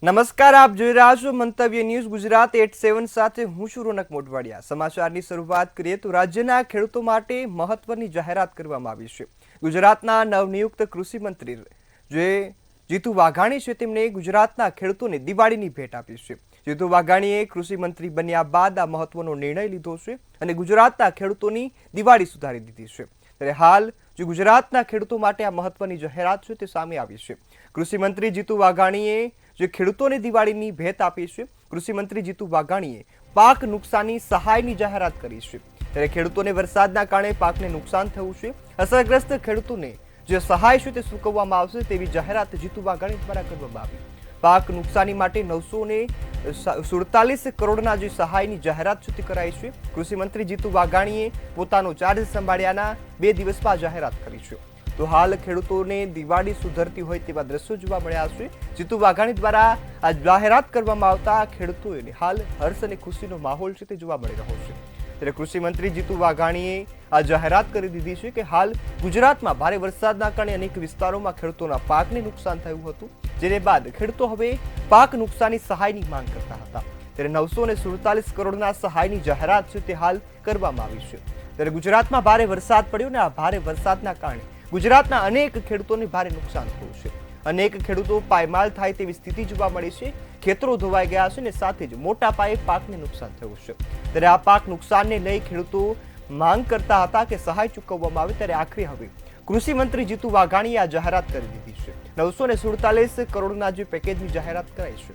નમસ્કાર, આપ જોઈ રહ્યા છો મંતવ્ય ન્યૂઝ ગુજરાત 87 સાથે હું છું રોનક મોઢવાડિયા। સમાચારની શરૂઆત કરીએ તો રાજ્યના ખેડૂતો માટે મહત્વની જાહેરાત કરવામાં આવી છે। ગુજરાતના નવનિયુક્ત કૃષિ મંત્રી જે જીતુ વાઘાણી છે તેમણે ગુજરાતના ખેડૂતોને દિવાળીની ભેટ આપી છે। જીતુ વાઘાણીએ કૃષિ મંત્રી બન્યા બાદ આ મહત્વનો નિર્ણય લીધો છે અને ગુજરાતના ખેડૂતોની દિવાળી સુધારી દીધી છે। ત્યારે હાલ જે ગુજરાતના ખેડૂતો માટે આ મહત્વની જાહેરાત છે તે સામે આવી છે। કૃષિ મંત્રી જીતુ વાઘાણીએ જે ખેડૂતોને દિવાળીની ભેટ આપી છે। કૃષિ મંત્રી જીતુ વાઘાણીએ પાક નુકસાની સહાયની જાહેરાત કરી છે। ત્યારે ખેડૂતોને વરસાદના કારણે પાકને નુકસાન થયું છે, અસરગ્રસ્ત ખેડૂતોને જે સહાય છે તે ચૂકવવામાં આવશે તેવી જાહેરાત જીતુ વાઘાણી દ્વારા કરવામાં આવી। પાક નુકસાની માટે 947 કરોડના જે સહાયની જાહેરાત છે તે કરાઈ છે। કૃષિ મંત્રી જીતુ વાઘાણીએ પોતાનો ચાર્જ સંભાળ્યાના 2 દિવસમાં જાહેરાત કરી છે। તો હાલ ખેડૂતોને દિવાળી સુધરતી હોય તેવા દ્રશ્યો જોવા મળ્યા છે। જીતુ વાઘાણી દ્વારા આ જાહેરાત કરવામાં આવતા ખેડૂતોને હાલ હર્ષ અને ખુશીનો માહોલ છે તે જોવા મળી રહ્યો છે। ત્યારે કૃષિ મંત્રી જીતુ વાઘાણીએ આ જાહેરાત કરી દીધી છે કે હાલ ગુજરાતમાં ભારે વરસાદના કારણે અનેક વિસ્તારોમાં ખેડૂતોના પાકને નુકસાન થયું હતું, જેને બાદ ખેડૂતો હવે પાક નુકસાની સહાયની માંગ કરતા હતા। ત્યારે 947 કરોડના સહાયની જાહેરાત છે તે હાલ કરવામાં આવી છે। ત્યારે ગુજરાતમાં ભારે વરસાદ પડ્યો અને આ ભારે વરસાદના કારણે ગુજરાતના અનેક ખેડૂતોને ભારે નુકસાન થયું છે। અનેક ખેડૂતો પાયમાલ થાય તેવી સ્થિતિ જોવા મળી છે, ખેતરો ધોવાઈ ગયા છે અને સાથે જ મોટા પાયે પાકને નુકસાન થયું છે। ત્યારે આ પાક નુકસાનને લઈ ખેડૂતો માંગ કરતા હતા કે સહાય ચૂકવવામાં આવે। ત્યારે આખરે હવે કૃષિ મંત્રી જીતુ વાઘાણીએ આ જાહેરાત કરી દીધી છે। 947 કરોડના જે પેકેજની જાહેરાત કરાઈ છે।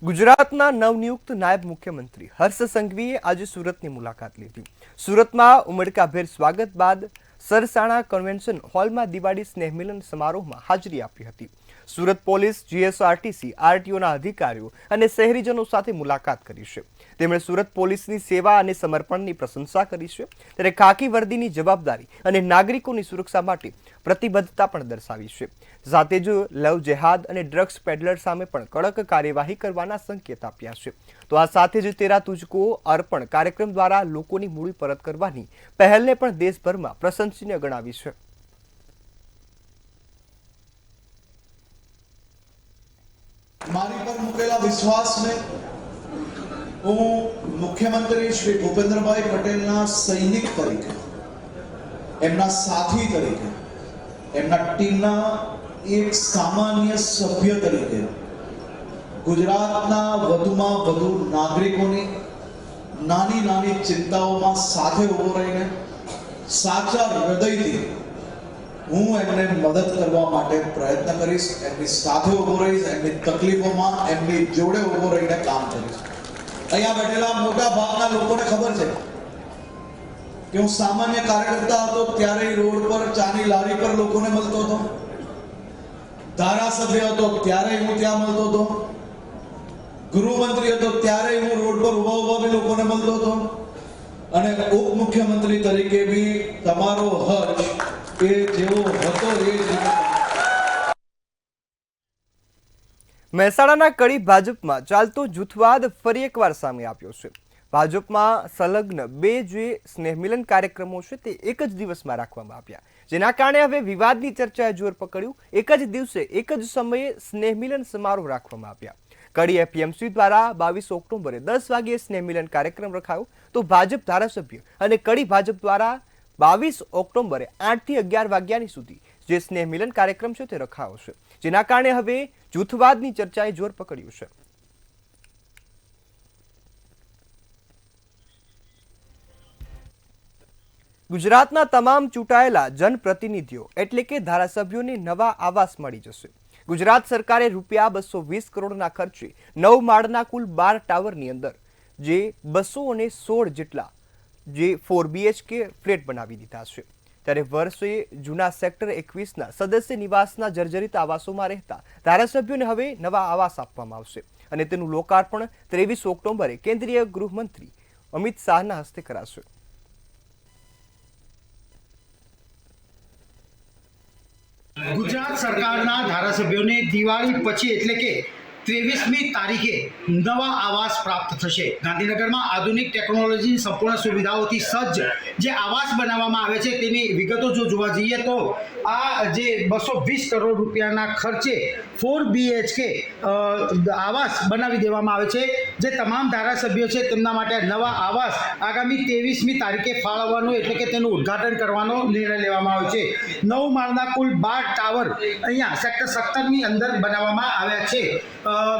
ગુજરાતના નવનિયુક્ત નાયબ મુખ્યમંત્રી હર્ષ સંઘવીએ આજે સુરતની મુલાકાત લીધી। સુરતમાં ઉમળકાભેર સ્વાગત બાદ સરસાણા કન્વેન્શન હોલમાં દિવાળી સ્નેહમિલન સમારોહમાં હાજરી આપી હતી। સુરત પોલીસ, જીએસઆરટીસી, આરટીઓના અધિકારીઓ અને શહેરીજનો સાથે મુલાકાત કરી છે। તેમણે સુરત પોલીસની સેવા અને સમર્પણની પ્રશંસા કરી છે। ત્યારે ખાકી વર્દીની જવાબદારી અને નાગરિકોની સુરક્ષા માટે પ્રતિબદ્ધતા પણ દર્શાવી છે। સાથે જ લવ જેહાદ અને ડ્રગ્સ પેડલર સામે પણ કડક કાર્યવાહી કરવાના સંકેત આપ્યા છે। તો આ સાથે જ તેરા તુજકો અર્પણ કાર્યક્રમ દ્વારા લોકોની મૂડી પરત કરવાની પહેલને પણ દેશભરમાં પ્રશંસનીય ગણાવી છે। મારી પર મૂકેલા વિશ્વાસને હું મુખ્યમંત્રી શ્રી ભૂપેન્દ્રભાઈ પટેલના સૈનિક તરીકે, એમના સાથી તરીકે, એમના ટીમના એક સામાન્ય સભ્ય તરીકે ગુજરાતના વધુમાં વધુ નાગરિકોની નાની નાની ચિંતાઓમાં સાથે ઉભો રહીને સાચા હૃદયથી હું એમને મદદ કરવા માટે પ્રયત્ન કરીશ। એમની સાથે ઉભો રહીશ, એમની તકલીફોમાં એમની જોડે ઉભો રહીને કામ કરીશ। અહીંયા બેઠેલા મોટા ભાગના લોકોને ખબર છે કે હું સામાન્ય કાર્યકર્તા હતો ત્યારે રોડ પર ચાની લારી પર લોકોને મળતો હતો, ધારાસભ્ય હતો ત્યારે હું ત્યાં મળતો હતો, ગૃહમંત્રી હતો ત્યારે હું રોડ પર ઉભા ઉભા બી લોકોને મળતો હતો, અને ઉપમુખ્યમંત્રી તરીકે બી તમારો હર્ષ એ જેવો હતો એ મહેસાણાના કડી ભાજપમાં ચાલતો જૂથવાદ ફરી એકવાર સામે આવ્યો છે। ભાજપમાં સંલગ્ન 2 જે સ્નેહમિલન કાર્યક્રમો છે તે એક જ દિવસમાં રાખવામાં આવ્યા, જેના કારણે હવે વિવાદની ચર્ચાએ જોર પકડ્યું। એક જ દિવસે એક જ સમયે સ્નેહમિલન સમારોહ રાખવામાં આવ્યા। કડી એપીએમસી દ્વારા 22 ઓક્ટોબરે 10 વાગ્યે સ્નેહમિલન કાર્યક્રમ રખાયો, તો ભાજપ ધારાસભ્ય અને કડી ભાજપ દ્વારા 22 ઓક્ટોબરે 8 થી 11 વાગ્યાની સુધી જે સ્નેહમિલન કાર્યક્રમ છે તે રખાયો છે, જેના કારણે હવે જૂથવાદની ચર્ચાએ જોર પકડ્યું છે। ગુજરાતના તમામ ચૂંટાયેલા જનપ્રતિનિધિઓ એટલે કે ધારાસભ્યોને નવા આવાસ મળી જશે। ગુજરાત સરકારે ₹220 કરોડના ખર્ચે 9 માળના કુલ 12 ટાવરની અંદર જે 216 જેટલા જે 4 BHK ફ્લેટ બનાવી દીધા છે। ત્યારે વર્ષે જૂના સેક્ટર 21ના સદસ્ય નિવાસના જર્જરિત આવાસોમાં રહેતા ધારાસભ્યોને હવે નવા આવાસ આપવામાં આવશે અને તેનું લોકાર્પણ 23 ઓક્ટોબરે કેન્દ્રીય ગૃહમંત્રી અમિત શાહના હસ્તે કરાશે। ગુજરાત સરકારના ધારાસભ્યોને દિવાળી પછી એટલે કે 23મી તારીખે નવા આવાસ પ્રાપ્ત થશે. ગાંધીનગરમાં આધુનિક ટેકનોલોજીની સંપૂર્ણ સુવિધાઓથી સજ્જ જે આવાસ બનાવવામાં આવે છે તેની વિગતો જો જોવા જઈએ તો આ જે 220 કરોડ રૂપિયાના ખર્ચે 4 BHK આવાસ બનાવી દેવામાં આવે છે. જે તમામ ધારાસભ્યો છે તેમના માટે નવા આવાસ આગામી 23મી તારીખે ફાળવવાનો એટલે કે તેનું ઉદ્ઘાટન કરવાનો નિર્ણય લેવામાં આવ્યો છે. 9 માળના કુલ 12 ટાવર અહીંયા સેક્ટર 17ની અંદર બનાવવામાં આવ્યા છે.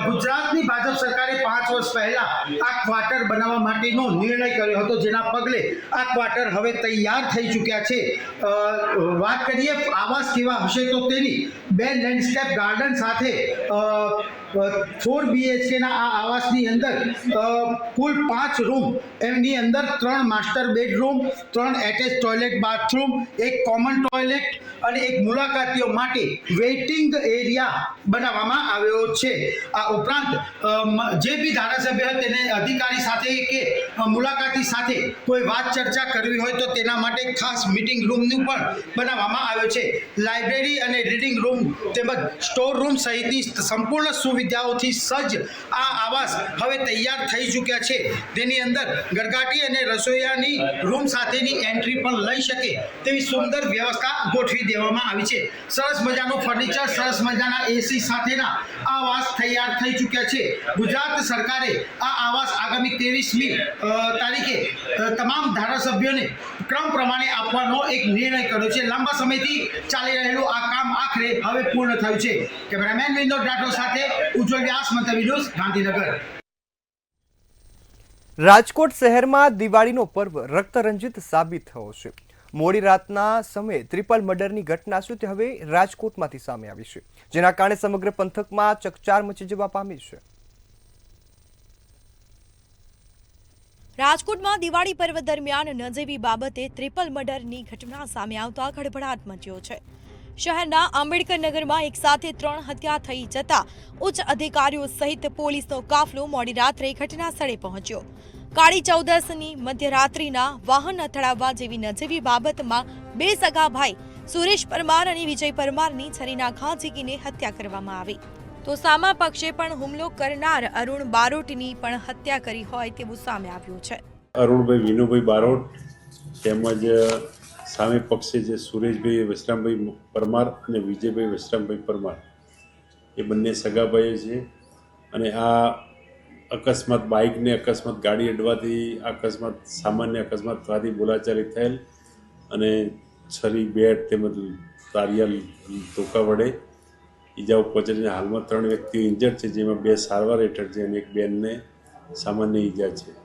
ગુજરાતની ભાજપ સરકારે 5 વર્ષ પહેલા આ ક્વાર્ટર બનાવવા માટેનો નિર્ણય કર્યો હતો, જેના પગલે આ ક્વાર્ટર હવે તૈયાર થઈ ચૂક્યા છે. વાત કરીએ આવાસ કેવા હશે તો તેની 2 લેન્ડસ્કેપ ગાર્ડન સાથે 4 BHK ના આ આવાસની અંદર કુલ 5 રૂમ, એમની અંદર 3 master bedroom, 3 attach toilet bathroom, 1 common toilet અને 1 મુલાકાતીઓ માટે વેઇટિંગ એરિયા બનાવવામાં આવ્યો છે. આ ઉપરાંત જે બી ધારાસભ્ય તેને અધિકારી સાથે કે મુલાકાતી સાથે કોઈ વાત ચર્ચા કરવી હોય તો તેના માટે ખાસ મીટિંગ રૂમનું પણ બનાવવામાં આવ્યો છે. લાઇબ્રેરી અને રીડિંગ રૂમ તેમજ સ્ટોર રૂમ સહિતની સંપૂર્ણ સુવિધાઓથી સજ્જ આ આવાસ હવે તૈયાર થઈ ચૂક્યા છે. તેની અંદર ગરગાટી અને રસોઈયાની રૂમ સાથેની એન્ટ્રી પણ લઈ શકે તેવી સુંદર વ્યવસ્થા ગોઠવી દેવામાં આવી છે. સરસ મજાનું ફર્નિચર, સરસ મજાના એસી સાથેના આવાસ તૈયાર થઈ ચૂક્યા છે. ગુજરાત સરકારે આ આવાસ આગામી 23મી તારીખે તમામ ધારાસભ્યોને ક્રમ પ્રમાણે આપવાનો એક નિર્ણય કર્યો છે. લાંબા સમયથી ચાલી રહેલું આ કામ આખરે હવે પૂર્ણ થયું છે. કેમેરામેન વિનોદ રાઠોડ સાથે ઉજ્જવલ વ્યાસ, મંતવ્ય ન્યૂઝ, ગાંધીનગર. રાજકોટ શહેરમાં દિવાળીનો પર્વ રક્તરંજિત સાબિત થયો છે. મોડી રાતના સમયે ટ્રિપલ મર્ડરની ઘટના છે તે હવે રાજકોટમાંથી સામે આવી છે, જેના કારણે સમગ્ર પંથકમાં ચકચાર મચી જવા પામી છે. રાજકોટમાં દિવાળી પર્વ દરમિયાન નજીવી બાબતે ટ્રિપલ મર્ડરની ઘટના સામે આવતા ખળભળાટ મચ્યો છે. શહેરના આંબેડકર નગરમાં એક સાથે 3 હત્યા થઈ જતા ઉચ્ચ અધિકારીઓ સહિત પોલીસનો કાફલો મોડી રાત્રે ઘટના સ્થળે પહોંચ્યો. કાળી ચૌદસની મધ્યરાત્રિના વાહન અથડાવવા જેવી નજીવી બાબતમાં 2 સગા ભાઈ સુરેશ પરમાર અને વિજય પરમારની છરીના ઘા ઝીકીને હત્યા કરવામાં આવી. તો સામા પક્ષે પણ હુમલો કરનાર અરુણ બારોટની પણ હત્યા કરી હોય તેવું સામે આવ્યું છે. અરુણભાઈ વિનુભાઈ બારોટ તેમજ સામે પક્ષે જે સુરેશભાઈ વશરામભાઈ પરમાર અને વિજયભાઈ વશરામભાઈ પરમાર એ બંને સગાભાઈઓ છે. અને આ અકસ્માત બાઇકને અકસ્માત ગાડી અડવાથી અકસ્માત સામાન્ય અકસ્માતવાદી બોલાચાલી થયેલ અને છરી, બેટ તેમજ તારિયા ધોકા વડે ઈજાઓ પહોંચીને હાલમાં 3 વ્યક્તિઓ ઇન્જર્ડ છે, જેમાં 2 સારવાર હેઠળ છે અને 1 બેનને સામાન્ય ઈજા છે.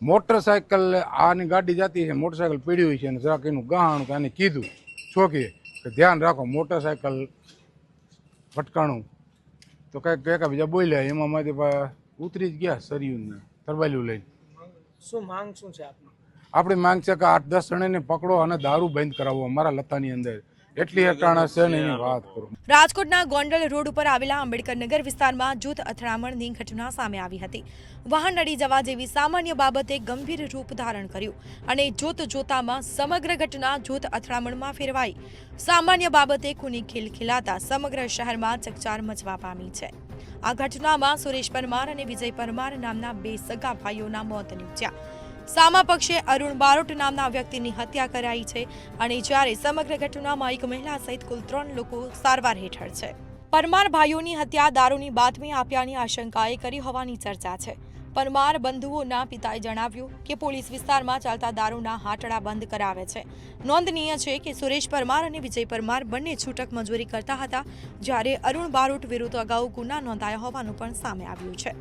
મોટરસાઇકલ આની ગાડી જતી છે, મોટરસાઇકલ પીડી હોય છે અને જરાક એનું ગહાણું આને કીધું છોકરીએ કે ધ્યાન રાખો, મોટરસાઇકલ ભટકાણું તો કંઈક બીજા બોલ્યા, એમાં માંથી ઉતરી જ ગયા સરિયુને તરબાલ્યું લઈને. શું માંગ શું છે આપની? આપણી માંગ છે કે 8-10 જણાને પકડો અને દારૂ બંધ કરાવો અમારા લતાની અંદર. એટલી અટાણા છે ને એની વાત કરું. રાજકોટના ગોંડલ રોડ ઉપર આવેલા આંબેડકર નગર વિસ્તારમાં જૂથ અથડામણની ઘટના સામે આવી હતી. વાહન અડી જવા જેવી સામાન્ય બાબતે ગંભીર રૂપ ધારણ કર્યું અને જોતામાં સમગ્ર ઘટના જૂથ અથડામણમાં ફેરવાઈ. સામાન્ય બાબતે ખૂની ખિલખિલાતા સમગ્ર શહેરમાં ચકચાર મચવા પામી છે. આ ઘટનામાં સુરેશ પરમાર અને વિજય પરમાર નામના 2 સગા ભાઈઓના મોત નીપજ્યા. સામા પક્ષે અરુણ બારોટ નામના વ્યક્તિની હત્યા કરાઈ છે અને જ્યારે સમગ્ર ઘટનામાં એક મહિલા સહિત કુલ 3 લોકો સારવાર હેઠળ છે. પરમાર ભાઈઓની હત્યા દારૂની બાતમી આપ્યાની આશંકાએ કરી હોવાની ચર્ચા છે. પરમાર બંધુઓના પિતાએ જણાવ્યું કે પોલીસ વિસ્તારમાં ચાલતા દારૂના હાટડા બંધ કરાવે છે. નોંધનીય છે કે સુરેશ પરમાર અને વિજય પરમાર બંને છૂટક મજૂરી કરતા હતા, જ્યારે અરુણ બારોટ વિરુદ્ધ અગાઉ ગુના નોંધાયા હોવાનું પણ સામે આવ્યું છે.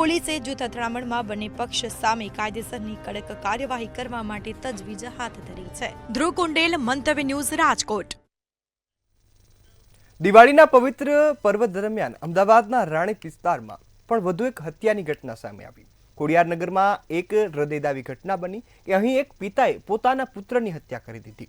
પોલીસે જૂથ અથડામણમાં બંને પક્ષ સામે કાયદેસરની કડક કાર્યવાહી કરવા માટે તજવીજ હાથ ધરી છે. ધ્રુવ કુંડેલ, મંતવ્ય ન્યૂઝ, રાજકોટ. દિવાળીના પવિત્ર પર્વ દરમિયાન અમદાવાદના રાણીપ વિસ્તારમાં પણ વધુ એક હત્યાની ઘટના સામે આવી. ખોડિયારનગરમાં એક હૃદયદાવી ઘટના બની કે અહીં એક પિતાએ પોતાના પુત્રની હત્યા કરી દીધી.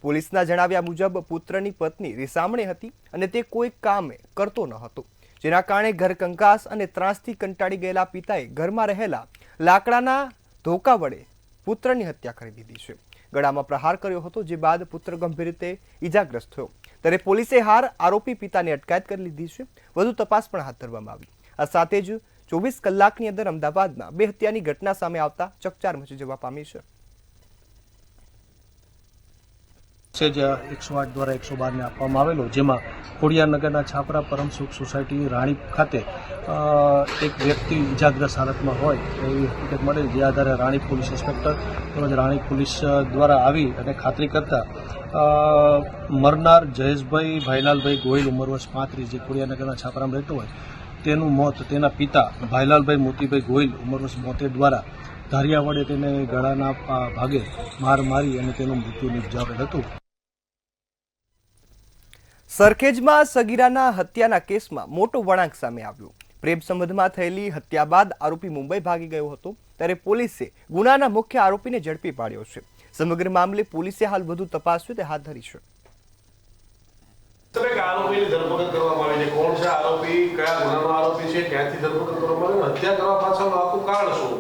પોલીસના જણાવ્યા મુજબ પુત્રની પત્ની રીસામણે હતી અને તે કોઈ કામ કરતો ન હતો, જેના કારણે ઘર કંકાસ અને ત્રાસથી કંટાળી ગયેલા પિતાએ ઘરમાં રહેલા લાકડાના ધોકા વડે પુત્રની હત્યા કરી દીધી છે. ગળામાં પ્રહાર કર્યો હતો, જે બાદ પુત્ર ગંભીર રીતે ઈજાગ્રસ્ત થયો. ત્યારે પોલીસે આરોપી પિતાની અટકાયત કરી લીધી છે. વધુ તપાસ પણ હાથ ધરવામાં આવી. આ સાથે જ 24 કલાકની અંદર અમદાવાદમાં 2 હત્યાની ઘટના સામે આવતા ચકચાર મચી જવા પામી છે. મેસેજ 108 દ્વારા 112 ને આપવામાં આવેલો, જેમાં ખોડિયારનગરના છાપરા પરમ સુખ સોસાયટી રાણીપ ખાતે એક વ્યક્તિ ઇજાગ્રસ્ત હાલતમાં હોય એવી હકીકત મળેલ, જે આધારે રાણીપ પોલીસ ઇન્સ્પેક્ટર તેમજ રાણીપ પોલીસ દ્વારા આવી અને ખાતરી કરતા મરનાર જયેશભાઈ ભાઈલાલભાઈ ગોહિલ ઉંમર વર્ષ 35, જે ખોડિયારનગરના છાપરામાં રહેતો હોય, તેનું મોત તેના પિતા ભાઈલાલભાઈ મોતીભાઈ ગોહિલ ઉંમર વર્ષ 72 દ્વારા ધારિયા વડે તેને ગળાના ભાગે માર મારી અને તેનું મૃત્યુ નિપજાવેલ હતું. સરખેજમાં સગીરાના હત્યાના કેસમાં મોટો વળાંક સામે આવ્યો. પ્રેમ સંબંધમાં થયેલી હત્યા બાદ આરોપી મુંબઈ ભાગી ગયો હતો, ત્યારે પોલીસે ગુનાના મુખ્ય આરોપીને ઝડપી પાડ્યો છે. સમગ્ર મામલે પોલીસે હાલ વધુ તપાસ તે હાથ ધરી છે. આરોપીની ધરપકડ કરવામાં આવી છે. કોણ છે આરોપી, કયા ગુનાનો આરોપી છે, ક્યાંથી ધરપકડ કરવામાં આવી, હત્યા કરવા પાછળનું આખું કારણ શું?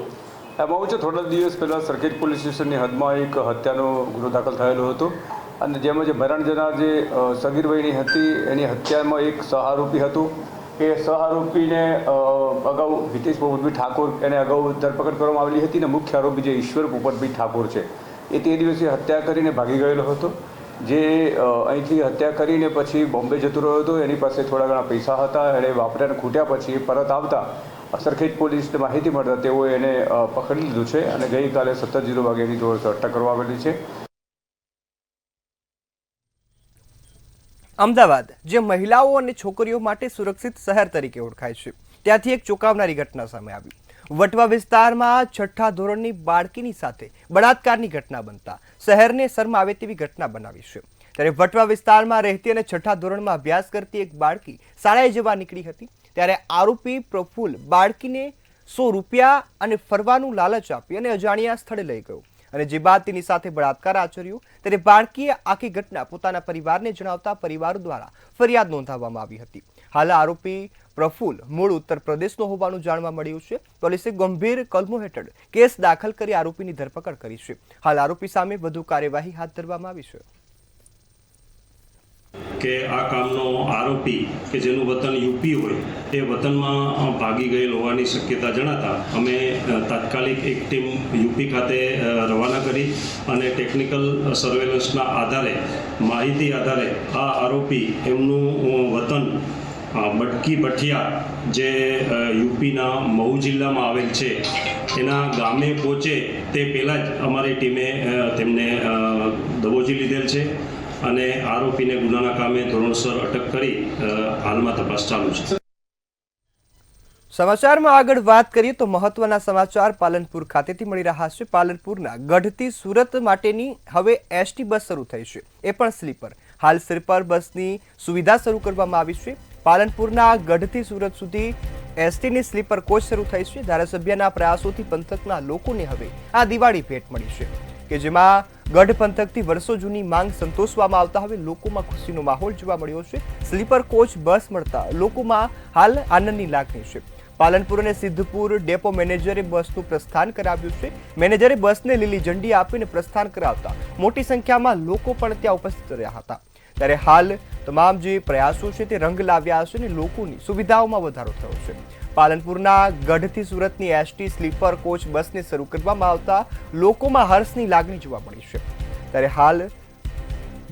એમાં છે, થોડા દિવસ પહેલાં સરખેજ પોલીસ સ્ટેશનની હદમાં એક હત્યાનો ગુનો દાખલ થયેલો હતો અને જેમાં જે મરણ જનાર જે સગીર વયની હતી એની હત્યામાં એક સહઆરોપી હતું. એ સહઆરોપીને અગાઉ હિતેશ પોપટભાઈ ઠાકોર એને અગાઉ ધરપકડ કરવામાં આવેલી હતી અને મુખ્ય આરોપી જે ઈશ્વર પોપટભાઈ ઠાકોર છે એ તે દિવસે હત્યા કરીને ભાગી ગયેલો હતો. જે અહીંથી હત્યા કરીને પછી બોમ્બે જતો રહ્યો હતો. એની પાસે થોડા ઘણા પૈસા હતા, એણે વાપર્યા અને ખૂટ્યા પછી પરત આવતા સરખેજ પોલીસને માહિતી મળતા તેઓએ એને પકડી લીધું છે અને ગઈકાલે 17:00 વાગે એની જોડે અટક કરવામાં આવેલી છે. અમદાવાદ, જે મહિલાઓ અને છોકરીઓ માટે સુરક્ષિત શહેર તરીકે ઓળખાય છે, ત્યાંથી એક ચોંકાવનારી ઘટના સામે આવી. વટવા વિસ્તારમાં 6ઠ્ઠા ધોરણની બાળકીની સાથે બળાત્કારની ઘટના બનતા શહેરને શરમાવે તેવી ઘટના બનાવી છે. ત્યારે વટવા વિસ્તારમાં રહેતી અને 6ઠ્ઠા ધોરણમાં અભ્યાસ કરતી એક બાળકી શાળાએ જવા નીકળી હતી, ત્યારે આરોપી પ્રફુલ્લ બાળકીને 100 રૂપિયા અને ફરવાનું લાલચ આપી અને અજાણ્યા સ્થળે લઈ ગયો અને જે બાદ તેની સાથે બળાત્કાર આચર્યો. ત્યારે બાળકીએ આખી ઘટના પોતાના પરિવારને જણાવતા પરિવાર દ્વારા ફરિયાદ નોંધાવવામાં આવી હતી. હાલ આરોપી પ્રફુલ્લ મૂળ ઉત્તર પ્રદેશનો હોવાનું જાણવા મળ્યું છે. પોલીસે ગંભીર કલમો હેઠળ કેસ દાખલ કરી આરોપીની ધરપકડ કરી છે. હાલ આરોપી સામે વધુ કાર્યવાહી હાથ ધરવામાં આવી છે. કે આ કામનો આરોપી કે જેનું વતન યુપી હોય એ વતનમાં ભાગી ગયેલ હોવાની શક્યતા જણાતા અમે તાત્કાલિક એક ટીમ યુપી ખાતે રવાના કરી અને ટેકનિકલ સર્વેલન્સના આધારે માહિતી આધારે આ આરોપી એમનું વતન બટકી ભઠિયા જે યુપીના મહુ જિલ્લામાં આવેલ છે એના ગામે પહોંચે તે પહેલાં જ અમારી ટીમે તેમને દબોચી લીધેલ છે અને આરોપીને ગુનાના કામે ધોરણસર અટક કરી હાલમાં તપાસ ચાલુ છે. સમાચારમાં આગળ વાત કરીએ તો મહત્વના સમાચાર પાલનપુર ખાતેથી મળી રહ્યા છે. પાલનપુરના ગઢથી સુરત માટેની હવે એસટી બસ શરૂ થઈ છે, એ પણ સ્લીપર. હાલ સ્લીપર બસની સુવિધા શરૂ કરવામાં આવી છે. પાલનપુરના ગઢથી સુરત સુધી એસટીની સ્લીપર કોચ શરૂ થઈ છે. ધારાસભ્યના પ્રયાસોથી પંથકના લોકોને હવે આ દિવાળી ભેટ મળી છે, કે જેમાં ગઢ પંથકથી વર્ષો જૂની માંગ સંતોષવામાં આવતા હવે લોકોમાં ખુશીનો માહોલ જોવા મળ્યો છે. સ્લીપર કોચ બસ મળતા લોકોમાં હાલ આનંદની લાગણી છે. પાલનપુર અને સિદ્ધપુર ડેપો મેનેજરે બસનું પ્રસ્થાન કરાવ્યું છે. મેનેજરે બસને લીલી ઝંડી આપીને પ્રસ્થાન કરાવતા મોટી સંખ્યામાં લોકો પણ ત્યાં ઉપસ્થિત રહ્યા હતા. ત્યારે હાલ તમામ જે પ્રયાસો છે તે રંગ લાવ્યા છે અને લોકોની સુવિધાઓમાં વધારો થયો છે. પાલનપુરના ગઢથી સુરતની એસટી સ્લીપર કોચ બસને શરૂ કરવામાં આવતા લોકોમાં હર્ષની લાગણી જોવા મળી છે. ત્યારે હાલ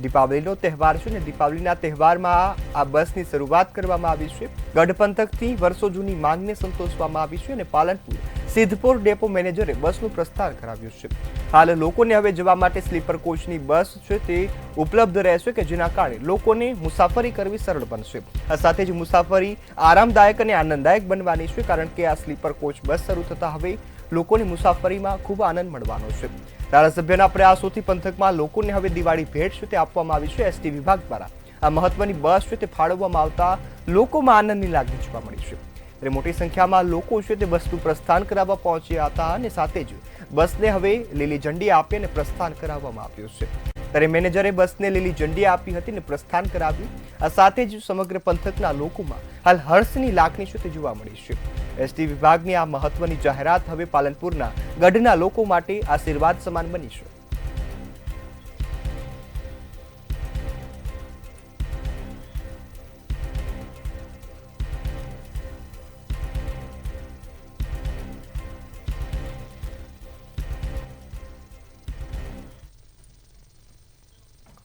દીપાવલીનો તહેવાર છે અને દીપાવલીના તહેવારમાં આ બસની શરૂઆત કરવામાં આવી છે. ગઢ પંથકથી વર્ષો જૂની માંગને સંતોષવામાં આવી છે અને પાલનપુર સિદ્ધપુર ડેપો મેનેજરે બસનું પ્રસ્થાન કરાવ્યું છે. હાલ લોકોને હવે જવા માટે સ્લીપર કોચની બસ છે તે ઉપલબ્ધ રહેશે, કે જેના કારણે લોકોને મુસાફરી કરવી સરળ બનશે. આ સાથે જ મુસાફરી આરામદાયક અને આનંદદાયક બનવાની છે, કારણ કે આ સ્લીપર કોચ બસ શરૂ થતા હવે લોકોની મુસાફરીમાં ખૂબ આનંદ મળવાનો છે. ધારાસભ્યના પ્રયાસોથી પંથકમાં લોકોને હવે દિવાળી ભેટ છે તે આપવામાં આવી છે. એસટી વિભાગ દ્વારા આ મહત્વની બસ છે તે ફાળવવામાં આવતા લોકોમાં આનંદની લાગણી જોવા મળી છે. ત્યારે મોટી સંખ્યામાં લોકો છે તે બસનું પ્રસ્થાન કરાવવા પહોંચ્યા હતા અને સાથે જ બસને હવે લીલી ઝંડી આપી અને પ્રસ્થાન કરાવવામાં આવ્યું છે. ત્યારે મેનેજરે બસને લીલી ઝંડી આપી હતી અને પ્રસ્થાન કરાવ્યું. આ સાથે જ સમગ્ર પંથકના લોકોમાં હાલ હર્ષની લાગણી છે તે જોવા મળી છે. એસટી વિભાગની આ મહત્વની જાહેરાત હવે પાલનપુરના ગઢના લોકો માટે આશીર્વાદ સમાન બની છે.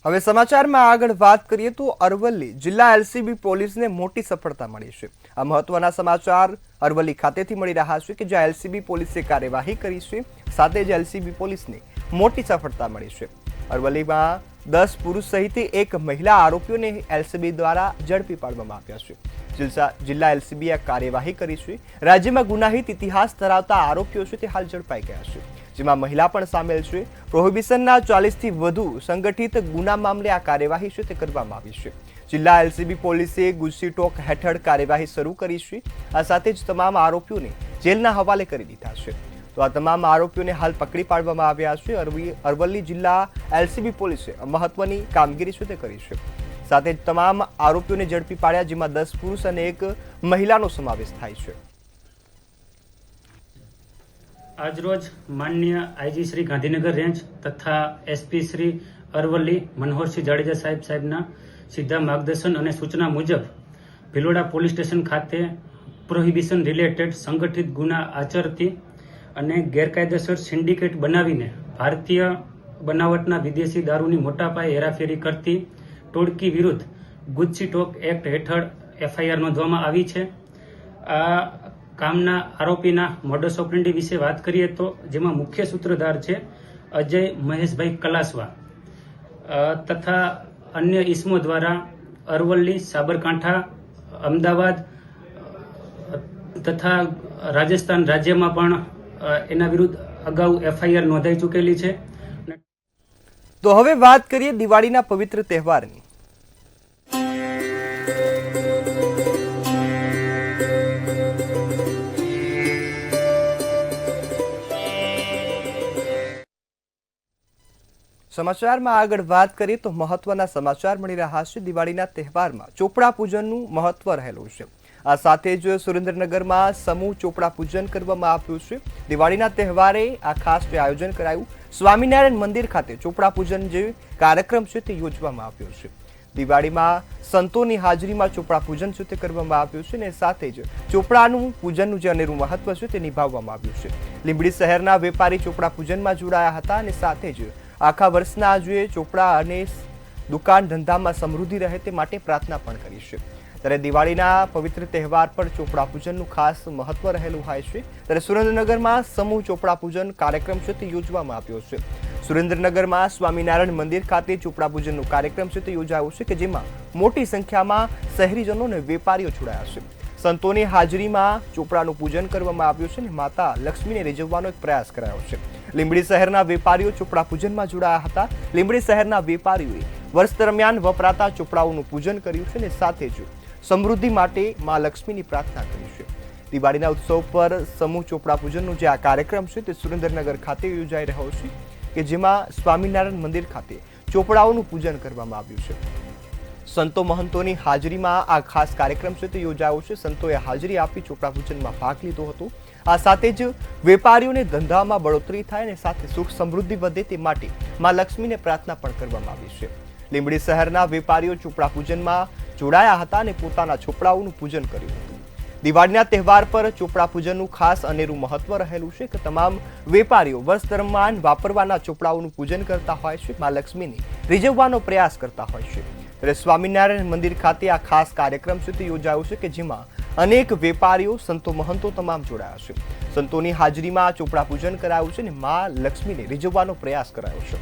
હવે સમાચારમાં આગળ વાત કરીએ તો અરવલ્લી જિલ્લા એલસીબી પોલીસને મોટી સફળતા મળી છે। આ મહત્વના સમાચાર અરવલ્લી ખાતેથી મળી રહ્યા છે કે જ્યાં એલસીબી પોલીસે કાર્યવાહી કરી છે, સાથે જ એલસીબી પોલીસને મોટી સફળતા મળી છે। અરવલ્લીમાં 10 પુરુષ સહિત એક મહિલા આરોપીઓને એલસીબી દ્વારા ઝડપી પાડવામાં આવ્યા છે। જિલ્લા એલસીબીએ કાર્યવાહી કરી છે। રાજ્યમાં ગુનાહિત ઇતિહાસ ધરાવતા આરોપીઓ છે તે હાલ ઝડપાઈ ગયા છે, જેમાં મહિલા પણ સામેલ છે। પ્રોહિબિશનના 40થી વધુ સંગઠિત ગુના મામલે આ કાર્યવાહી છે તે કરવામાં આવી છે। જિલ્લા એલસીબી પોલીસે ગુજસી ટોક હેઠળ કાર્યવાહી શરૂ કરી છે। આ સાથે જ તમામ આરોપીઓને જેલના હવાલે કરી દીધા છે। તો આ તમામ આરોપીઓને હાલ પકડી પાડવામાં આવ્યા છે। અરવલ્લી જિલ્લા એલસીબી પોલીસે મહત્વની કામગીરી છે તે કરી છે। સાથે જ તમામ આરોપીઓને ઝડપી પાડ્યા, જેમાં 10 પુરુષ અને એક મહિલાનો સમાવેશ થાય છે। આજરોજ માનનીય આઈજી શ્રી ગાંધીનગર રેન્જ તથા એસપી શ્રી અરવલ્લી મનોહરસિંહ જાડેજા સાહેબના સીધા માર્ગદર્શન અને સૂચના મુજબ ભિલોડા પોલીસ સ્ટેશન ખાતે પ્રોહિબિશન રિલેટેડ સંગઠિત ગુના આચરતી અને ગેરકાયદેસર સિન્ડિકેટ બનાવીને ભારતીય બનાવટના વિદેશી દારૂની મોટા પાયે હેરાફેરી કરતી ટોળકી વિરુદ્ધ ગુજસી ટોક એક્ટ હેઠળ એફઆઈઆર નોંધવામાં આવી છે। આ કામના આરોપીના મોડસ ઓપરેન્ડી વિશે વાત કરીએ તો જેમાં મુખ્ય સૂત્રધાર છે અજય મહેશભાઈ કલાસવા તથા અન્ય ઇસમો દ્વારા અરવલ્લી, સાબરકાંઠા, અમદાવાદ તથા રાજસ્થાન રાજ્યમાં પણ એના વિરુદ્ધ અગાઉ એફઆઈઆર નોંધાઈ ચૂકેલી છે। તો હવે વાત કરીએ દિવાળીના પવિત્ર તહેવારની। સમાચારમાં આગળ વાત કરીએ તો મહત્વના સમાચાર મળી રહ્યા છે। દિવાળીના તહેવારમાં ચોપડા પૂજનનું મહત્વ રહેલું છે। આ સાથે જ સુરેન્દ્રનગરમાં સમૂહ ચોપડા પૂજન કરવામાં આવ્યું છે। દિવાળીના તહેવારે આ ખાસ આયોજન કરાયું। સ્વામિનારાયણ મંદિર ખાતે ચોપડા પૂજન જે કાર્યક્રમ છે તે યોજવામાં આવ્યો છે। દિવાળીમાં સંતોની હાજરીમાં ચોપડા પૂજન છે તે કરવામાં આવ્યું છે અને સાથે જ ચોપડાનું પૂજનનું જે અનેરું મહત્વ છે તે નિભાવવામાં આવ્યું છે। લીંબડી શહેરના વેપારી ચોપડા પૂજનમાં જોડાયા હતા અને સાથે જ આખા વર્ષના આજે ચોપડા અને દુકાન ધંધામાં સમૃદ્ધિ રહે તે માટે પ્રાર્થના પણ કરી છે। ત્યારે દિવાળીના પવિત્ર તહેવાર પર ચોપડા પૂજનનું ખાસ મહત્વ રહેલું હોય છે। ત્યારે સુરેન્દ્રનગરમાં સમૂહ ચોપડા પૂજન કાર્યક્રમ છે તે યોજવામાં આવ્યો છે। સુરેન્દ્રનગરમાં સ્વામિનારાયણ મંદિર ખાતે ચોપડા પૂજનનું કાર્યક્રમ છે તે યોજાયો છે કે જેમાં મોટી સંખ્યામાં શહેરીજનો અને વેપારીઓ જોડાયા છે। સંતોની હાજરીમાં ચોપડાનું પૂજન કરવામાં આવ્યું છે અને માતા લક્ષ્મીને રીઝવવાનો એક પ્રયાસ કરાયો છે। લીંબડી શહેરના વેપારીઓ ચોપડા પૂજનમાં જોડાયા હતા। લીંબડી શહેરના વેપારીઓએ વર્ષ દરમિયાન વપરાતા ચોપડાઓનું પૂજન કર્યું છે અને સાથે જ સમૃદ્ધિ માટે મા લક્ષ્મીની પ્રાર્થના કરી છે। દિવાળીના ઉત્સવ પર સમૂહ ચોપડા પૂજનનો જે આ કાર્યક્રમ છે તે સુરેન્દ્રનગર ખાતે યોજાઈ રહ્યો છે કે જેમાં સ્વામિનારાયણ મંદિર ખાતે ચોપડાઓનું પૂજન કરવામાં આવ્યું છે। સંતો મહંતોની હાજરીમાં આ ખાસ કાર્યક્રમ છે તે યોજાયો છે। સંતોએ હાજરી આપી ચોપડા પૂજનમાં ભાગ લીધો હતો। આ સાથે જ વેપારીઓને ધંધામાં બઢોતરી થાય અને સાથે સુખ સમૃદ્ધિ વધે તે માટે મા લક્ષ્મીને પ્રાર્થના પણ કરવામાં આવી છે। લીંબડી શહેરના વેપારીઓ ચોપડા પૂજનમાં જોડાયા હતા અને પોતાના ચોપડાઓનું પૂજન કર્યું હતું। દિવાળીના તહેવાર પર ચોપડા પૂજનનું ખાસ અનેરું મહત્વ રહેલું છે કે તમામ વેપારીઓ વર્ષ દરમિયાન વાપરવાના ચોપડાઓનું પૂજન કરતા હોય છે, મા લક્ષ્મીને રીઝવવાનો પ્રયાસ કરતા હોય છે। ત્યારે સ્વામિનારાયણ મંદિર ખાતે આ ખાસ કાર્યક્રમ છે તે યોજાયો છે કે જેમાં અનેક વેપારીઓ, સંતો મહંતો તમામ જોડાયા છે। સંતોની હાજરીમાં ચોપડા પૂજન કરાયું છે અને મા લક્ષ્મીને રીઝવવાનો પ્રયાસ કરાયો છે।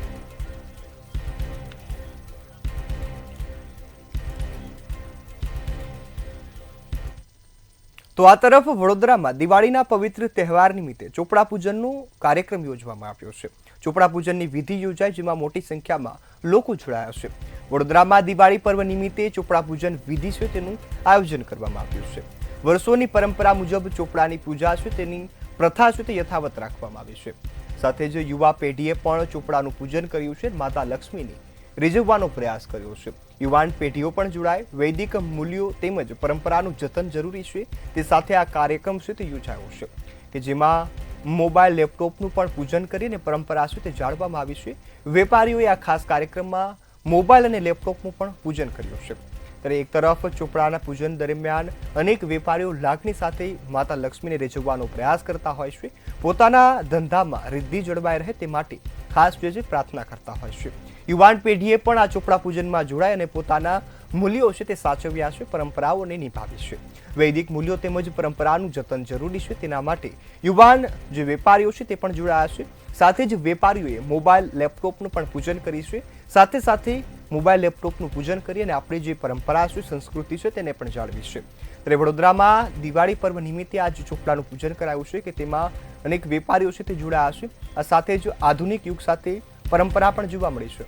તો આ તરફ વડોદરામાં દિવાળીના પવિત્ર તહેવાર નિમિત્તે ચોપડા પૂજનનો કાર્યક્રમ યોજવામાં આવ્યો છે। ચોપડા પૂજનની વિધિ યોજાઈ જેમાં મોટી સંખ્યામાં લોકો જોડાયા છે। વડોદરામાં દિવાળી પર્વ નિમિત્તે ચોપડા પૂજન વિધિ છે તેનું આયોજન કરવામાં આવ્યું છે। વર્ષોની પરંપરા મુજબ ચોપડાની પૂજા છે તેની પ્રથા છે તે યથાવત રાખવામાં આવી છે। સાથે જ યુવા પેઢીએ પણ ચોપડાનું પૂજન કર્યું છે, માતા લક્ષ્મીની રીઝવવાનો પ્રયાસ કર્યો છે। યુવાન પેઢીઓ પણ જોડાય। વૈદિક મૂલ્યો તેમજ પરંપરાનું જતન જરૂરી છે તે સાથે આ કાર્યક્રમ છે તે યોજાયો છે કે જેમાં મોબાઈલ, લેપટોપનું પણ પૂજન કરીને પરંપરા છે તે જાળવવામાં આવી છે। વેપારીઓએ આ ખાસ કાર્યક્રમમાં મોબાઈલ અને લેપટોપનું પણ પૂજન કર્યું છે। ત્યારે એક તરફ ચોપડાના પૂજન દરમિયાન અનેક વેપારીઓ લાગણી સાથે માતા લક્ષ્મીને રીઝવવાનો પ્રયાસ કરતા હોય છે। પોતાના ધંધામાં રિદ્ધિ જળવાઈ રહે તે માટે ખાસ જે પ્રાર્થના કરતા હોય છે। યુવાન પેઢીએ પણ આ ચોપડા પૂજનમાં જોડાય અને પોતાના મૂલ્યો છે તે સાચવ્યા છે, પરંપરાઓને નિભાવી છે. વૈદિક મૂલ્યો તેમજ પરંપરાનું જતન જરૂરી છે. તેના માટે યુવાન જે વેપારીઓ છે તે પણ જોડાયા છે. સાથે જ વેપારીઓએ મોબાઈલ લેપટોપનું પણ પૂજન કરી છે. સાથે સાથે મોબાઈલ લેપટોપનું પૂજન કરી અને આપણી જે પરંપરા છે, સંસ્કૃતિ છે તેને પણ જાળવી છે. ત્યારે વડોદરામાં દિવાળી પર્વ નિમિત્તે આજે ચોપડાનું પૂજન કરાયું છે કે તેમાં અનેક વેપારીઓ છે તે જોડાયા છે. આ સાથે જ આધુનિક યુગ સાથે પરંપરા પણ જોવા મળી છે.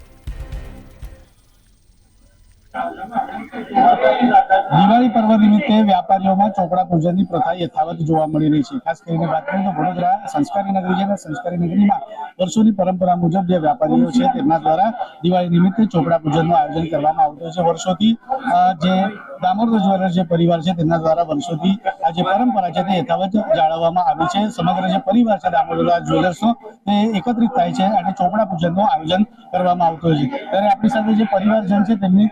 દિવાળી પર્વ નિમિત્તે વેપારીઓમાં ચોપડા પૂજનની પ્રથા યથાવત જોવા મળી રહી છે. ખાસ કરીને વાત કરીએ તો વડોદરા સંસ્કારી નગરી છે અને સંસ્કારી નગરીમાં વર્ષોની પરંપરા મુજબ જે વેપારીઓ છે તેમના દ્વારા દિવાળી નિમિત્તે ચોપડા પૂજનનું આયોજન કરવામાં આવતું છે. વર્ષોથી જે દામોદર જ્વેલર્સ જે પરિવાર છે તેમના દ્વારા વર્ષોથી આ જે પરંપરા છે તે યથાવત જાળવવામાં આવી છે. સમગ્ર જે પરિવાર છે દામોદર જ્વેલર્સનો તે એકત્રિત થાય છે અને ચોપડા પૂજનનું આયોજન કરવામાં આવતું છે. ત્યારે આપણી સાથે જે પરિવારજન છે તેમની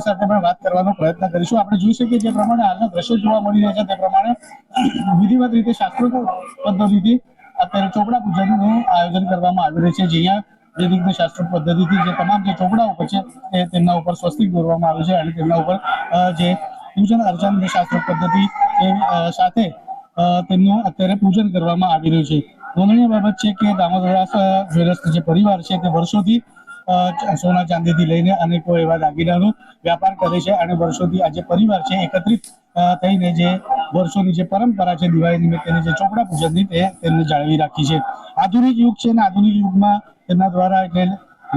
સાથે પણ વાત કરવાનો પ્રયત્ન કરીશું. આપણે જોઈ શકીએ જે પ્રમાણે હાલના દ્રશ્યો જોવા મળી રહ્યા છે તે પ્રમાણે વિધિવત રીતે શાસ્ત્રોક્ત પદ્ધતિથી અત્યારે ચોપડા પૂજનનું આયોજન કરવામાં આવી રહ્યું છે. જ્યાં વૈદિક શાસ્ત્રોક્ત પદ્ધતિથી જે તમામ જે ચોપડાઓ છે તેમના ઉપર સ્વસ્તિક દોરવામાં આવ્યું છે અને તેમના ઉપર જે પૂજન અર્ચન શાસ્ત્રોક્ત પદ્ધતિ સાથે તેમનું અત્યારે પૂજન કરવામાં આવી રહ્યું છે. નોંધનીય બાબત છે કે દામોદર જ્વેલર્સ જે પરિવાર છે તે વર્ષોથી સોના ચાંદીથી લઈને અનેકો એવા દાગીનાનો વ્યાપાર કરે છે અને વર્ષોથી આ જે પરિવાર છે એકત્રિત થઈને જે વર્ષોની જે પરંપરા છે દિવાળી નિમિત્તેની જે ચોપડા પૂજનની તેમને જાળવી રાખી છે. આધુનિક યુગ છે અને આધુનિક યુગમાં તેમના દ્વારા એટલે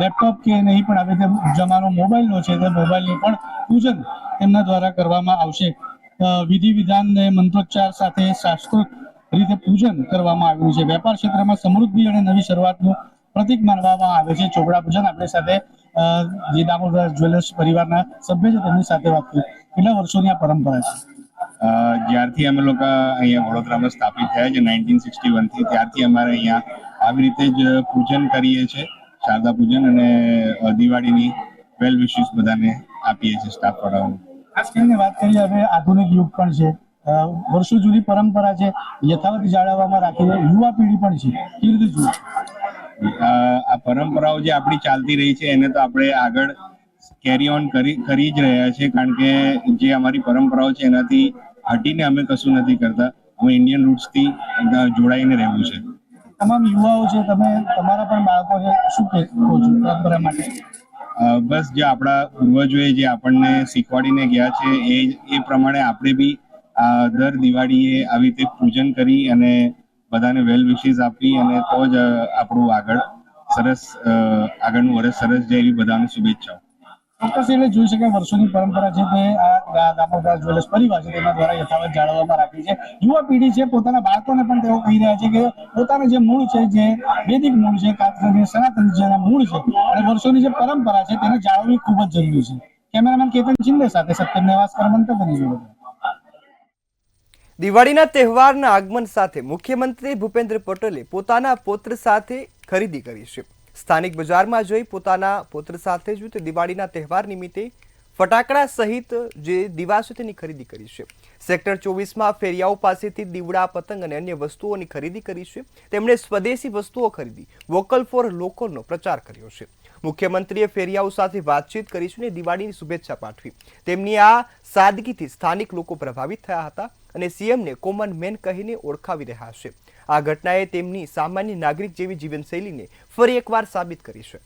લેપટોપ કે નહીં પણ હવે જમાનો મોબાઈલનો છે તે મોબાઈલનું પણ પૂજન તેમના દ્વારા કરવામાં આવશે. વિધિ વિધાન ને મંત્રોચ્ચાર સાથે શાસ્ત્રોક્ત રીતે પૂજન કરવામાં આવ્યું છે. વેપાર ક્ષેત્રમાં સમૃદ્ધિ અને નવી શરૂઆતનું પ્રતિક માનવામાં આવે છે ચોપડા પૂજન. આપણી સાથે જે દામોદર જ્વેલર્સ પરિવારના સભ્ય છે તેમની સાથે વાત કરી. કેટલા વર્ષોની આ પરંપરા છે? જ્યારથી અમે લોકો અહીંયા વડોદરામાં સ્થાપિત થયા છે 1961થી, ત્યારથી અમારે અહીંયા આવી રીતે જ પૂજન કરીએ છીએ, શારદા પૂજન અને દિવાળીની વેલ વિશિસ બધાને આપીએ છીએ સ્ટાફ વાળાઓને. ખાસ કરીને વાત કરીએ હવે આધુનિક યુગ પણ છે, વર્ષો જૂની પરંપરા છે યથાવત જાળવવામાં રાખી છે, યુવા પેઢી પણ છે, કેવી રીતે જુઓ? આ પરંપરાઓ જે આપણી ચાલતી રહી છે એને તો આપણે આગળ કેરી ઓન કરી જ રહ્યા છે, કારણ કે જે અમારી પરંપરાઓ છે એનાથી હટીને અમે કશું નથી કરતા. અમે ઇન્ડિયન રૂટ્સથી જોડાઈને રહેવું છે. તમામ યુવાઓ છે, તમે તમારા પણ બાળકો છે, શું કહો છો પરંપરા માટે? બસ જે આપણા પૂર્વજોએ જે આપણને શીખવાડીને ગયા છે એ પ્રમાણે આપણે બી દર દિવાળીએ આવી રીતે પૂજન કરી અને બધાને વેલ વિશીસ આપી અને તો જ આપણું આગળનું વર્ષ સરસ જાય એવી બધાને શુભેચ્છાઓ. ચોક્કસ એટલે જોઈ શકાય વર્ષોની પરંપરા છે તે આ દામોદર જ્વેલર્સ પરિવાર છે તેના દ્વારા યથાવત જાળવવામાં રાખી છે. યુવા પેઢી છે પોતાના બાળકોને પણ તેઓ કહી રહ્યા છે કે પોતાનું જે મૂળ છે, જે વૈદિક મૂળ છે, ખાસ કરીને સનાતન જેના મૂળ છે અને વર્ષોની જે પરંપરા છે તેને જાળવવી ખૂબ જ જરૂરી છે. કેમેરામેન કેતન શિંદે સાથે સત્યમ નેવાસકર મંતવ્યની જોડે. દિવાળીના તહેવારના આગમન સાથે મુખ્યમંત્રી ભૂપેન્દ્ર પટેલે પોતાના પુત્ર સાથે ખરીદી કરી છે. સ્થાનિક બજારમાં જઈ પોતાના પુત્ર સાથે જ દિવાળીના તહેવાર નિમિત્તે ફટાકડા સહિત જે દીવા છે તેની ખરીદી કરી છે. સેક્ટર 24માં ફેરિયાઓ પાસેથી દીવડા, પતંગ અને અન્ય વસ્તુઓની ખરીદી કરી છે. તેમણે સ્વદેશી વસ્તુઓ ખરીદી વોકલ ફોર લોકલનો પ્રચાર કર્યો છે. મુખ્યમંત્રીએ ફેરિયાઓ સાથે વાતચીત કરી છે અને દિવાળીની શુભેચ્છા પાઠવી. તેમની આ સાદગીથી સ્થાનિક લોકો પ્રભાવિત થયા હતા અને સીએમને કોમન મેન કહીને ઓળખાવી રહ્યા છે. આ ઘટનાએ તેમની સામાન્ય નાગરિક જેવી જીવનશૈલીને ફરી એકવાર સાબિત કરી છે.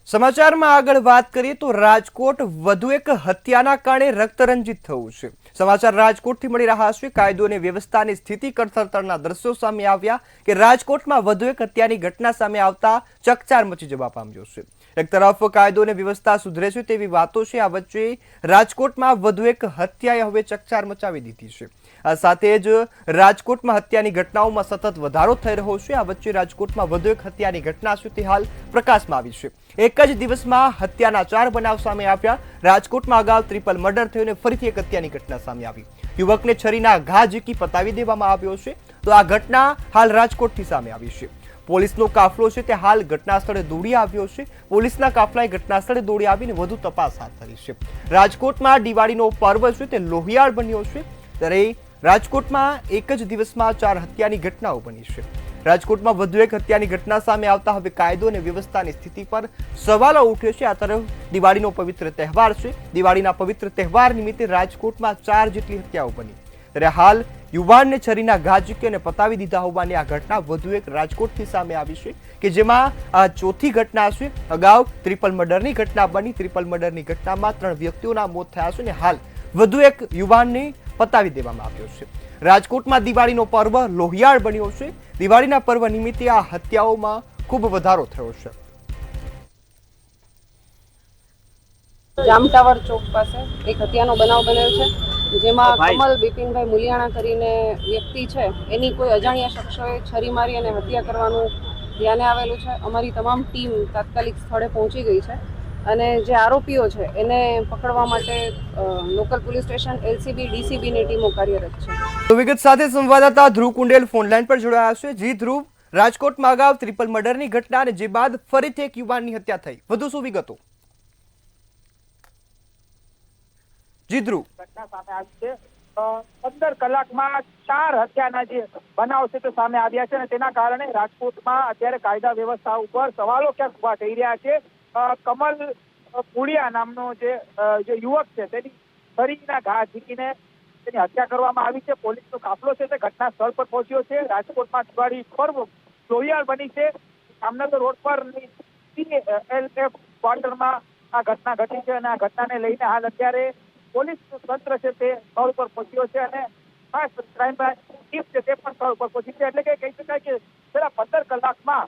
સમાચારમાં આગળ વાત કરીએ તો રાજકોટ વધુ એક હત્યાના કારણે રક્તરંજિત થયું છે. સમાચાર રાજકોટથી મળી રહ્યા છે. કાયદો અને વ્યવસ્થાની સ્થિતિ કડતરના દ્રશ્યો સામે આવ્યા કે રાજકોટમાં વધુ એક હત્યાની ઘટના સામે આવતા ચકચાર મચી જવા પામ્યો છે. એક તરફ કાયદો અને વ્યવસ્થા સુધરે છે તેવી વાતો છે, આ વચ્ચે રાજકોટમાં વધુ એક હત્યાએ હવે ચકચાર મચાવી દીધી છે। આ સાથે જ રાજકોટમાં હત્યાની ઘટનાઓમાં સતત વધારો થઈ રહ્યો છે। આ વચ્ચે રાજકોટમાં વધુ એક હત્યાની ઘટના છે તે હાલ પ્રકાશમાં આવી છે। એક જ દિવસમાં હત્યાના 4 બનાવ સામે આવ્યા। રાજકોટમાં અગાઉ ટ્રિપલ મર્ડર થયું અને ફરીથી એક હત્યાની ઘટના સામે આવી। યુવકને છરીના ઘા ઝીકી પતાવી દેવામાં આવ્યો છે, તો આ ઘટના હાલ રાજકોટથી સામે આવી છે। પોલીસનો કાફલો છે તે હાલ ઘટના સ્થળે દોડી આવ્યો છે। પોલીસના કાફલાએ ઘટના સ્થળે દોડી આવીને વધુ તપાસ હાથ ધરી છે। રાજકોટમાં દિવાળીનો પર્વ છે તે લોહિયાળ બન્યો છે, ત્યારે રાજકોટમાં એક જ દિવસમાં 4 હત્યાની ઘટનાઓ બની છે। રાજકોટમાં વધુ એક હત્યાની ઘટના સામે આવતા હવે કાયદો અને વ્યવસ્થાની સ્થિતિ પર સવાલો ઉઠે છે। આ તરફ દિવાળીનો પવિત્ર તહેવાર છે, દિવાળીના પવિત્ર તહેવાર નિમિત્તે રાજકોટમાં 4 જેટલી હત્યાઓ બની, ત્યારે હાલ યુવાનને છરીના ઘા ઝીકી અને પતાવી દીધા હોવાની આ ઘટના વધુ એક રાજકોટથી સામે આવી છે કે જેમાં આ ચોથી ઘટના છે। અગાઉ ટ્રિપલ મર્ડરની ઘટના બની, ટ્રિપલ મર્ડરની ઘટનામાં 3 વ્યક્તિઓના મોત થયા છે અને હાલ વધુ એક યુવાનને પતાવી દેવામાં આવ્યો છે। રાજકોટમાં દિવાળીનો પર્વ લોહિયાળ બન્યો છે। દિવાળીના પર્વ નિમિત્તે આ હત્યાઓમાં ખૂબ વધારો થયો છે। જામ ટાવર ચોક પાસે એક હત્યાનો બનાવ બન્યો છે, જેમાં કમલ બિપિનભાઈ મુલિયાણા કરીને વ્યક્તિ છે, એની કોઈ અજાણ્યા શખ્સોએ છરી મારી અને હત્યા કરવાનું ધ્યાને આવેલું છે। અમારી તમામ ટીમ તાત્કાલિક સ્થળે પહોંચી ગઈ છે અને જે આરોપીઓ છે એને પકડવા માટે લોકલ પોલીસ સ્ટેશન, LCB, DCBની ટીમો કાર્યરત છે। તો વિગત સાથે સંવાદદાતા ધ્રુવ કુંડેલ ફોનલાઈન પર જોડાયા છે। જી ધ્રુવ, રાજકોટમાં અગાઉ ટ્રિપલ મર્ડરની ઘટના અને જે બાદ ફરીથી એક યુવાનની હત્યા થઈ, વધુ શું વિગતો? જી ધ્રુવ, ઘટના સામે આવી છે। 15 કલાકમાં 4 હત્યાના જે બનાવ છે તે સામે આવ્યા છે અને તેના કારણે રાજકોટમાં અત્યારે કાયદા વ્યવસ્થા ઉપર સવાલો ક્યાંક ઉભા થઈ રહ્યા છે। કમલ પુડિયા નામનો જે યુવક છે તેની છરીના ઘા ઝીકીને તેની હત્યા કરવામાં આવી છે। પોલીસનો કાફલો છે તે ઘટના સ્થળ પર પહોંચ્યો છે। રાજકોટમાં દિવાળી પર્વ લોહિયાળ બની છે। જામનગર રોડ પર CLF ક્વાર્ટરમાં આ ઘટના ઘટી છે અને આ ઘટનાને લઈને હાલ અત્યારે પોલીસ તંત્ર છે તે સ્થળ પર પહોંચ્યો છે અને ખાસ ક્રાઇમ બ્રાન્ચ ટીમ છે તે પણ સ્થળ પર પહોંચી છે। એટલે કે કહી શકાય કે છેલ્લા 15 કલાકમાં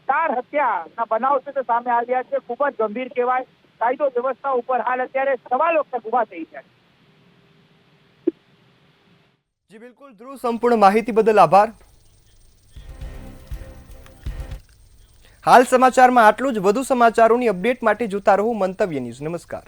4 હત્યાના બનાવ છે તે સામે આવ્યા છે। ખૂબ જ ગંભીર કહેવાય। કાયદો વ્યવસ્થા ઉપર હાલ અત્યારે સવાલો ઉભા થઈ છે। જી બિલકુલ ધ્રુવ, સંપૂર્ણ માહિતી બદલ આભાર। હાલ સમાચારમાં આટલું જ। વધુ સમાચારોની અપડેટ માટે જોતા રહો મંતવ્ય ન્યૂઝ। નમસ્કાર।